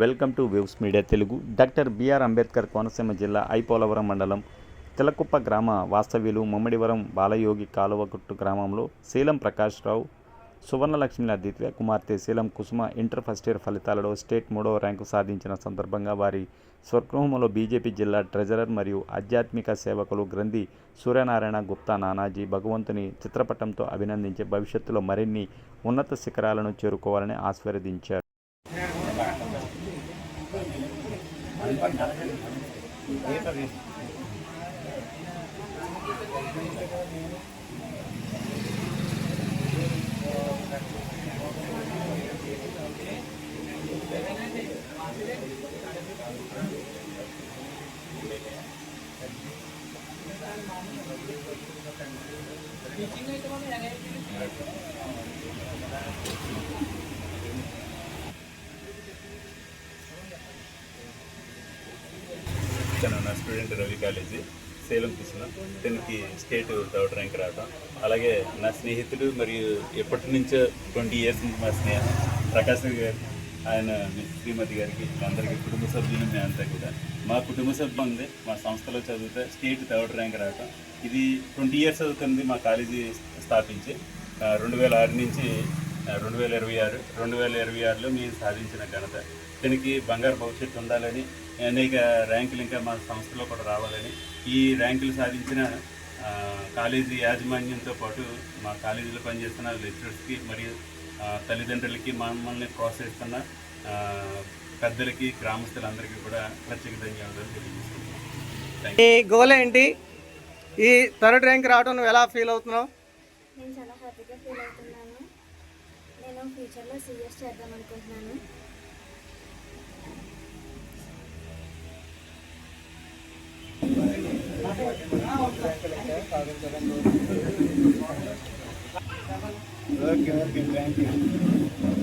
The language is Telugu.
Welcome to Waves Media Telugu. Doctor BR Ambedkar Konaseema జిల్లా ఐపోలవరం మండలం తిలకుప్ప గ్రామ వాస్తవ్యులు ముమ్మడివరం బాలయోగి కాలువగుట్టు గ్రామంలో శీలం ప్రకాష్ రావు సువర్ణలక్ష్మిల ద్వితీయ కుమార్తె శీలం కుసుమ ఇంటర్ ఫస్ట్ ఇయర్ ఫలితాలలో స్టేట్ 3వ ర్యాంకు సాధించిన సందర్భంగా వారి స్వగృహంలో బీజేపీ జిల్లా ట్రెజరర్ మరియు ఆధ్యాత్మిక సేవకులు గ్రంథి సూర్యనారాయణ గుప్తా నానాజీ భగవంతుని చిత్రపటంతో అభినందించి భవిష్యత్తులో మరిన్ని ఉన్నత శిఖరాలను చేరుకోవాలని ఆశీర్వదించారు. నా స్టూడెంట్ రవి కాలేజీ సేలం కుసుమ 10th స్టేట్ 3rd ర్యాంక్ రావడం. అలాగే నా స్నేహితుడు మరియు ఎప్పటి నుంచో 20 years నుంచి మా స్నేహం ప్రకాశ్ గారు, ఆయన శ్రీమతి గారికి, అందరికీ కుటుంబ సభ్యులు మేమంతా కూడా మా కుటుంబ సభ్యులు ఉంది. మా సంస్థలో చదివితే స్టేట్ 3rd ర్యాంక్ రావడం. ఇది 20 years అవుతుంది మా కాలేజీ స్థాపించి. 2006 నుంచి 2026లో మేము సాధించిన ఘనత. దీనికి బంగారు భవిష్యత్తు ఉండాలని, అనేక ర్యాంకులు ఇంకా మా సంస్థలో కూడా రావాలని, ఈ ర్యాంకులు సాధించిన కాలేజీ యాజమాన్యంతో పాటు మా కాలేజీలో పనిచేస్తున్న లెక్చరర్స్కి మరియు తల్లిదండ్రులకి, మమ్మల్ని ప్రోత్సహిస్తున్న పెద్దలకి, గ్రామస్తులందరికీ కూడా ప్రత్యేక ధన్యవాదాలు తెలియజేస్తున్నాను. ఈ గోల్ ఏంటి? ఈ 3rd ర్యాంక్ రావడం నువ్వు ఎలా ఫీల్ అవుతున్నావు? నేను చాలా హ్యాపీగా ఫీల్ అవుతున్నాను. నేను ఫ్యూచర్లో సీఎస్ చేద్దాం అనుకుంటున్నాను. Okay thank you.